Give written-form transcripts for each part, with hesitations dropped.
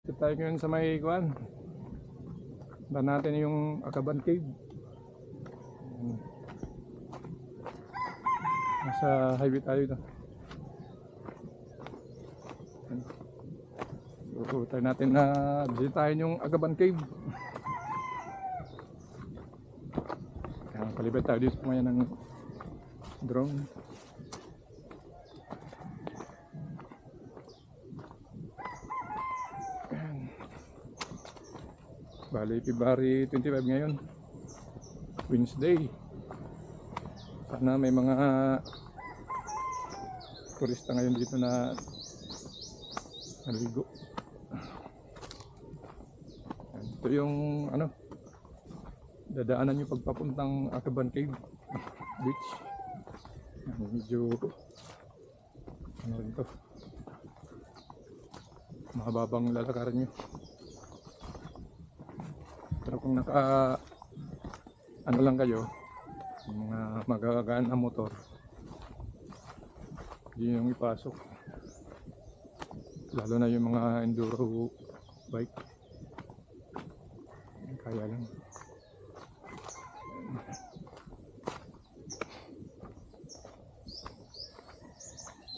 Ito tayo ngayon sa may kuan. Ba natin yung Akaban Cave. Nasa highway tayo ito. So tayo natin na bisitahin yung Akaban Cave. Kaya palibad tayo dito kumaya ng drone. Bali, February 25 ngayon, Wednesday. Sana may mga turista ngayon dito na naligo. Ito yung ano, dadaanan nyo pagpapuntang Akaban Cave Beach. Medyo ano rin to, mahababang lalakaran nyo. Pero kung naka ano lang kayo, mga magagaan na motor, hindi yung ipasok, lalo na yung mga enduro bike, kaya lang.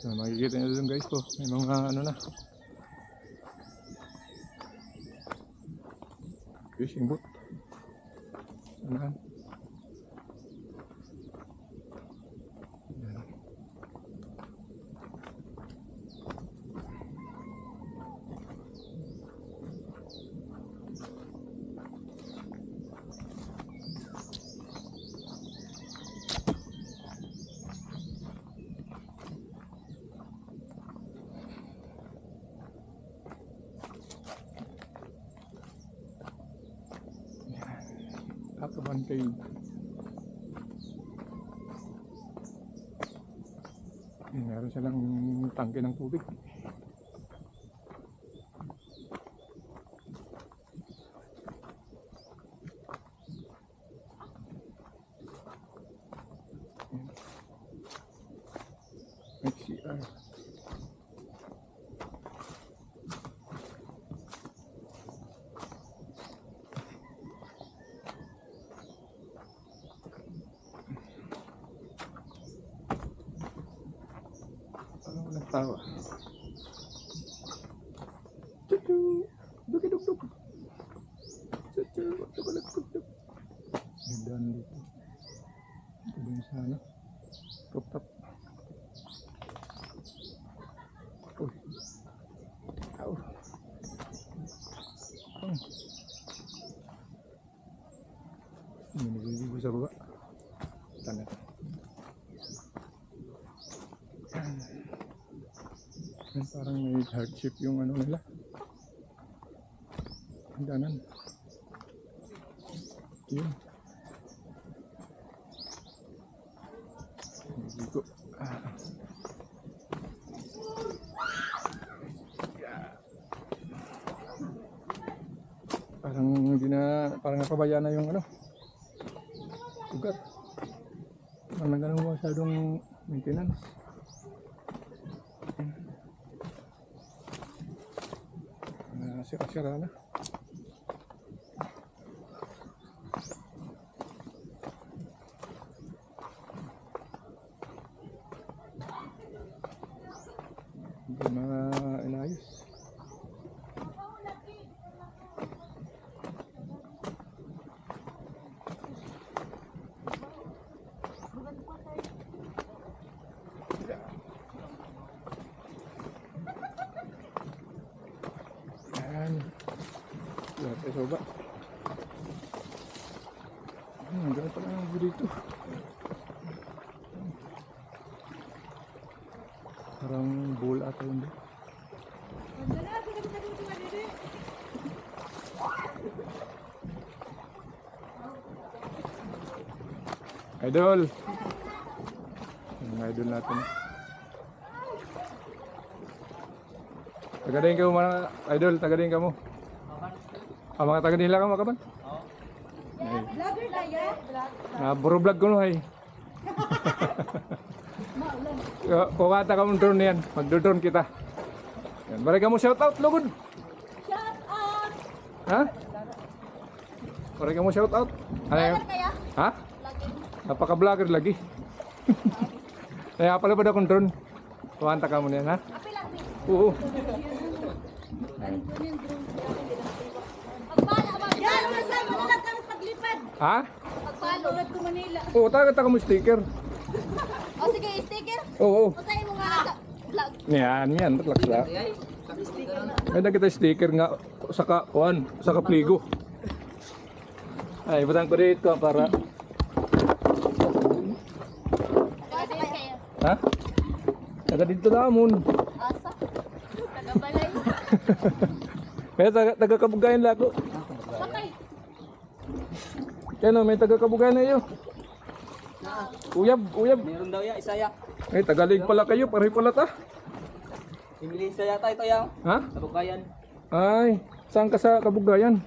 So makikita nyo dun guys po, may mga ano na fishing boat. Sanahan. Akaban Cave. Meron silang tangke ng tubig. HCR. Tawa. Cucu, duki duk duk. Cucu, duk duk duk. Dan dito. Ito din sa ano, rooftop. Uy. Au. Ini nililigo sa baba. Tanah. Parang may hardship yung ano nila, hangganan yun. Dito parang hindi na, parang napabayaan na yung ano lugar, parang ganun masyadong maintenance. Sira-sira na. Hindi inayos. Lahat ay soba. Gano'n pala ang dito. Parang bowl ata yun doon. Idol! Ang idol natin. Tagadahin ka mo mga idol, tagadahin ka mo. Mga tagadahin lang ka mo kaban? Oo. Vlogger na yan? Buro vlog ko no ay. Kukata ka mong drone yan, magdo-drone kita. Yan, balik ka mo shoutout, lugod! Shoutout! Ha? Pare ka mo shout out? Ano yun? Kaya? Ha? Napaka-vlogger lagi. Kaya pala ba akong drone? Kuhanta ka mo na yan, ha? Oo. Yan, masama na lang kami paglipad. Ha? Pagpalunod ko Manila. Oo, taga mo sticker. O sige, sticker. Oo. Usahin mo nga sa vlog. Yan, relax lang. May nakita sticker nga sa kapligo. Ay, butang ko dito para... Kaya. Ha? Taga dito namon. Asa? Tagabalay. May taga Kabugayan lang ako. Sakay. Kaya no, may taga Kabugayan na iyo. Uyab. Meron daw ya, isa ya. Ay, Tagalig pala kayo, pareho pala ta. English yata ito ya. Ha? Kabukayan. Ay, saan ka sa Kabugayan?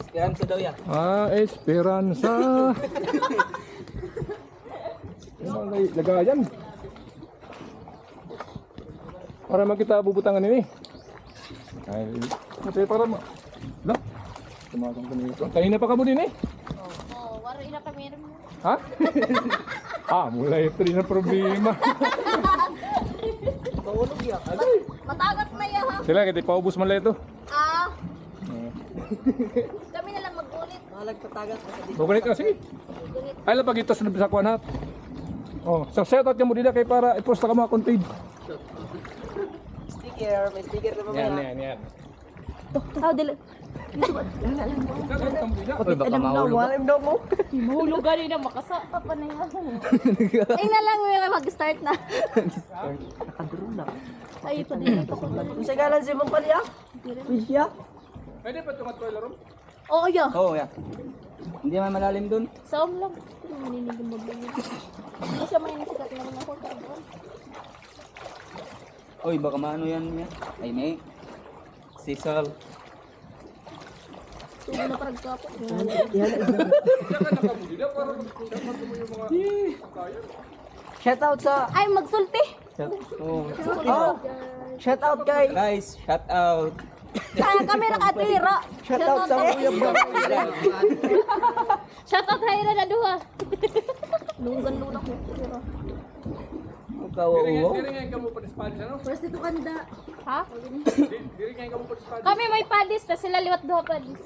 Esperanza daw ya. Ah, Esperanza. Lagayan. Para makita bubutangan ini. Ay, kasi para ma... Lah, tumakang kami ito. Kanina pa ka mo din eh. Oo, wala ina kami rin. Ha? Mulai ito rin ang problema. Paulog ya. Matagat na yan ha. Sila, kaya paubos man lang ito. Kami na lang magulit. Malag tatagat sa dito. Bukulit ka, sige. Ay, lapag ito sa kuwan hat. Oh, so shoutout ka mo dito kay para i-post ka mga content. Sticker, may sticker na mamaya. Yan. How dili? Uy, baka mahulog. Walim daw mo. Mahulog ka rin na makasaka pa na yan. Ay na lang may mag-start na. Nakaduro na. Ay, ito din ito ko. Kung sa galan si Mong Palya? Pisya? Pwede pa tungat toilet room? Oo, yeah. Oo, ya. Hindi man malalim dun. Saom lang. Ito naman maninig yung magbanyo. Hindi siya may nasikat na rin ako. Uy, baka maano yan niya. Ay, may. Sisal. Tulo na parang kapo. Shout out sa... Ay, magsulti. Oh. Shout out kay... Guys, shout out. Kaya kami nakatira. Shout out sa Kuya Bro. Shoutout Hayra na duha. Lunggan luna ko. Ikaw, oo. Diri ngayon ka mo pa Spanish, ano? First ito kanda. Ha? Diri ngayon ka mo pa Spanish. Kami may padis na sila liwat duha padis.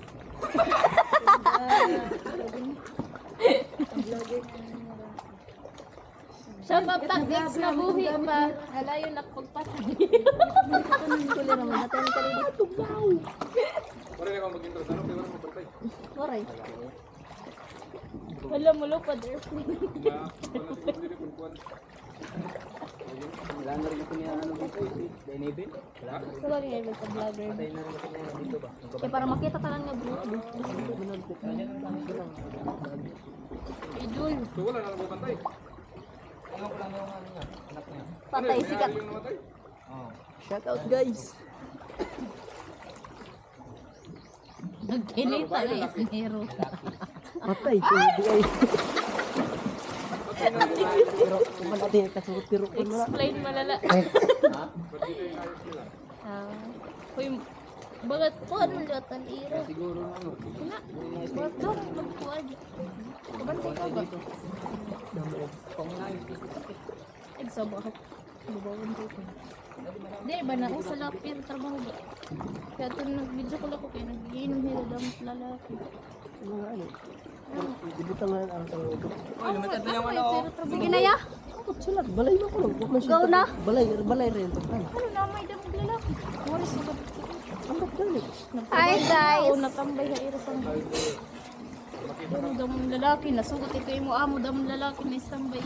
Shoutout tag ex na buhi pa. Halayo na pagpatay. Kulit naman natin ka rin dito. Pare ka mag-intro sa ano, pero mo birthday. Alright. Wala mo lupad airplane. Wala na rin ako niya ano dito. Denebin. Wala na rin. Wala rin ay vlogger. Patay na rin ako niya dito ba? Kaya para makita tanan nga bro. Idol. So wala na nabubantay. Ano ko lang yung ano niya, anak niya. Patay sikat. Yung namatay. Oh. Shout out guys. Nagkinita na yung hero. Patay ko hindi ay. Pero kung natin kasurot pero kung wala. Explain malala. Uy, bakit po ano latan ira? Siguro ano. Wala. Bato, magkuhan. Kabantay ka ba? Ay, sa bakit? Babawan ko ito. Di ba na sa lapir trabaho ba? Kaya ito nag-video ko lang ko kaya nag-iinom nila damat lalaki. Mga ano. Dibutan nga ang tawag. Uy, lumitad na yung ano. Sige na ya. Ako sulat balay mo ko lang. Huwag man siya. Go na. Balay rin to. Ano na may damat lalaki? Moris na ba? Ang bagay. Hi guys! Natambay na ira sa pero damong lalaki, nasugot ito yung amo damong lalaki, may sambay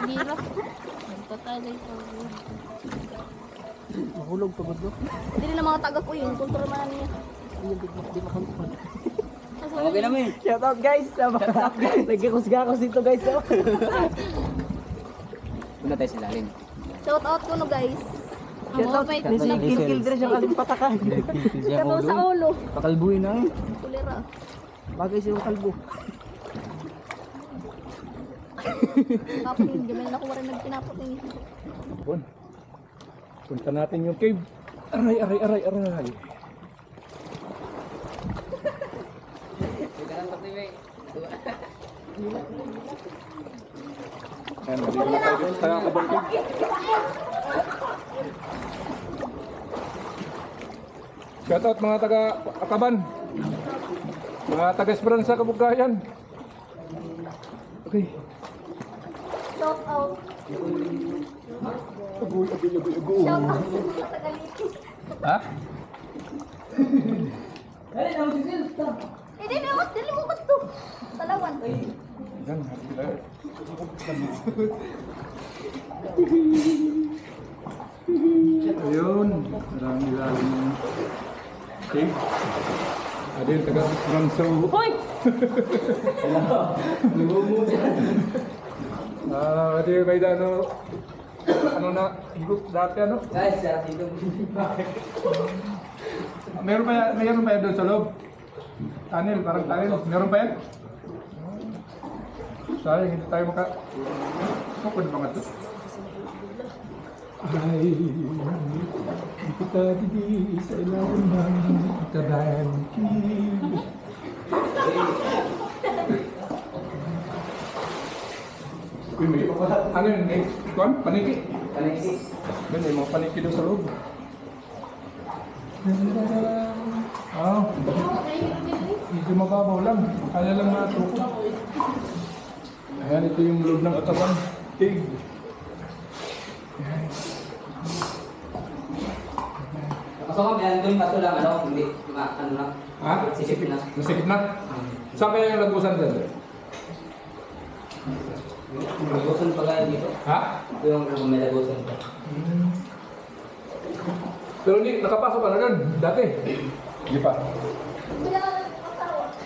nira. Nagtatalay pa. Mahulog pa gud. Dili na mga taga ko yun, kontrol man niya. Di makontrol. Okay naman eh. Shout out guys. Nagkakusga-kus dito guys. Una tayo sa lalim. Shout out ko no guys. Shout out. Mabait Nasa na kill dire siya kasi patakan. Kamo sa ulo. Pakalbuhin na eh. Kulira. Bagay siyang kalbo. Kapag hindi man ako wala nagtinapot ni. Bon. Punta natin yung cave. Aray. Ayan, dito na tayo sa Kabantog. Shout out mga taga Akaban. Mga taga Esperanza, Kabugayan. Okay. Shout out. Agoy. Shout out sa Tagaliki. Ha? Hindi na ako, dali mo ba ito? Talawan. Yan. Ayun. Marami-rami. Okay. Ada yung taga Esperanza. Hoy! Ada yung may ano na, group dati ano? Guys, dito. Meron pa yan doon sa loob. Tunnel, parang tunnel. Meron pa yan? Sayang, hindi tayo Pwede ba nga ito? Ay, kita di sa ilalim ng kabangkid. Ano yun? Kuan? Paniki? Paniki. Doon, may mga paniki doon sa loob. Ah, medyo mababaw lang. Kaya lang matuko. Ayan, ito yung loob ng katawan. Tig. Kaso nga, meron doon kaso lang, hindi, ano lang. Ha? Sisip na. Nasikip na? Saan kaya yung lagusan dyan? Lagusan pa kaya dito. Ha? Ito yung may lagusan pa. Pero hindi, nakapasok ka na doon. Dati. Hindi pa.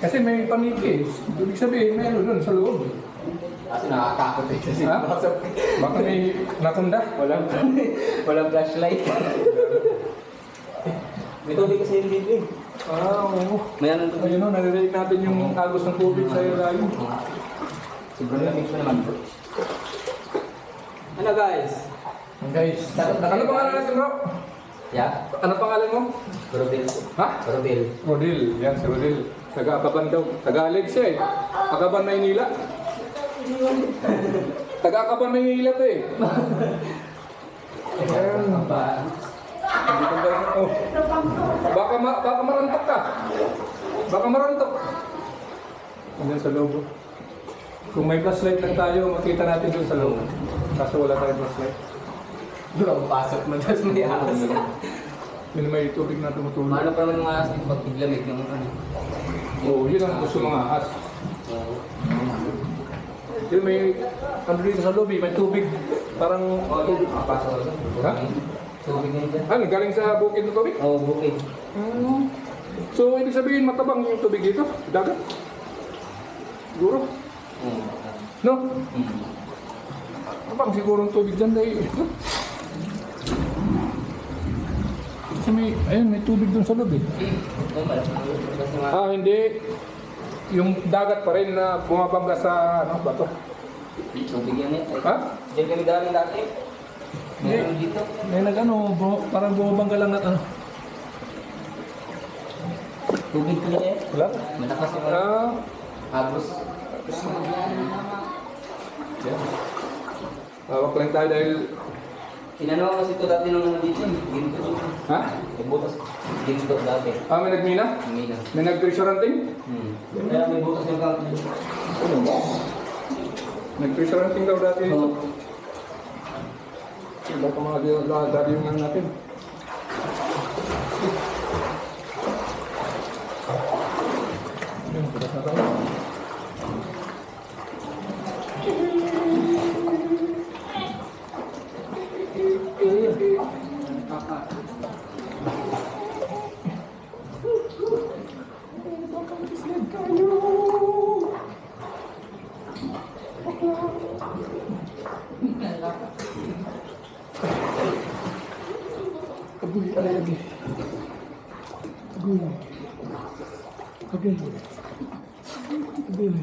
Kasi may paniki. Ibig sabihin, may ano doon sa loob. Kasi nakakatakot eh. Kasi Ha? Baka may nakunda. walang flashlight. May tubig kasi yung dito eh. Ah, oo. May ano doon. Ayun o, naririnig natin yung agos ng tubig sa ilalim. Sobrang lamig pa naman. Ano guys? Guys, ano pangalan natin bro? Yeah? Ano pangalan mo? Rodel. Ha? Rodel. Rodil. Yan si Rodil. Taga-Akaban daw. Taga-Aleg siya eh. Akaban, Maynila. Taga-Akaban, Maynila to eh. Ayan. Hindi ko ba- oh. Baka marantok ka. Baka marantok. Andiyan sa loob. Kung may flashlight lang tayo, makita natin doon sa loob. Kaso wala tayong flashlight. Doon ako pasok na tapos may ahas. Yun may tubig na tumutulog. Ano pa naman yung ahas dito pag tiglamig yung ano? Oo, yun ang gusto mga ahas. Yun may, ano dito sa lobby, may tubig. Parang tubig. Pasok ako. Ha? Tubig na yun dyan. Ano, galing sa bukid ng tubig? Oo, bukid. So, ibig sabihin matabang yung tubig dito? Dagat? Siguro? No? Matabang siguro ang tubig dyan dahil. Kasi may, ayun, may tubig dun sa loob eh. Ah, hindi. Yung dagat pa rin na bumabangga sa ano, bato. Tubig yan eh. Ha? Diyan kami galing dati. Meron dito. May nag-ano, parang bumabangga lang at ano. Tubig ko niya eh. Wala? Matakas yung ano. Agos. Yan. Tawag lang tayo dahil... Sinano kasi ito dati nung ano dito. Ginto. Ha? May butas. Ginto dati. Ah, may nagmina? Hindi na. May nag-treasuranting? Kaya may butas yung kang. Ano ba? Nag-treasuranting daw dati. Oo. Baka mga dati yung lang natin. Yun, putas na tayo. Agoy, alay, agoy. Agoy. Agoy. Agoy.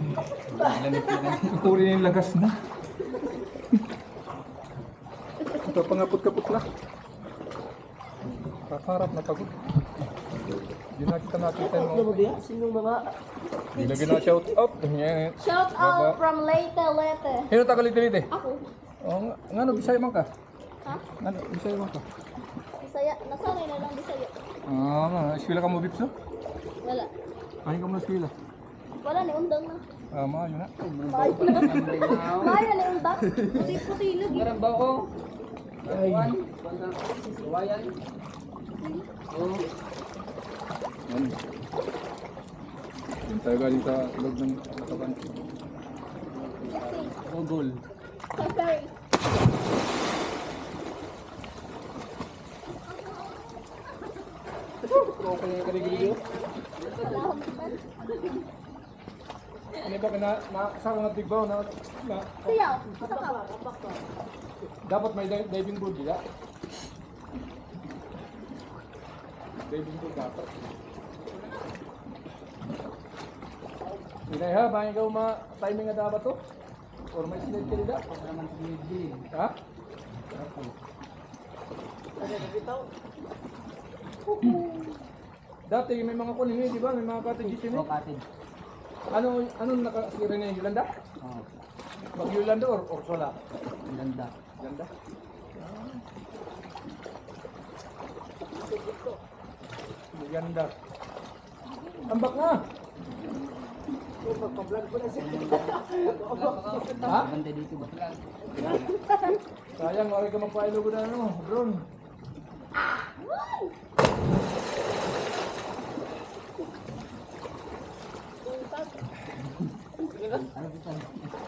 Puri na yung lagas na. Ito, pangapot-kapot na. Kakarap na pagod. Hindi na kita nakita Ano mo. mo diya? Sinong mga... Hindi lagi na shout out. Yan. Shout out from Leyte, Leyte. Sino taga Leyte? Ako. Oh, ngano Bisaya man ka? Ha? Ngano Bisaya man ka? Bisaya. Nasanay na lang Bisaya. Eskwela ka mo Bipso? Wala. Kain ka mo na eskwela. Wala ni undang na. Maayo na. Maya ni undang. Puti-puti lagi. Meron ba ako? Ay. Kawayan. Yan. Yung tayo galing sa loob ng kaban. Ogol. Safari. Okay na kanigilyo. Ano ba ka na sarang na tigbaw na Siyaw. Kasakaw. dapat may diving board dila. Diving board dapat. Inay ha, bangin ka timing nga dapat to? Or may slide ka nila? Ha? Dati may mga kuning di ba? May mga cottages yun eh. Cottage. Anong nakasira na yung Yolanda? Oh, Mag Yolanda or Orsola? ganda. Ganda. Ganda. Ambak na. Ha? Ganda dito ba? Sayang, wala ka magpailugo na ano, drone. Ano dito?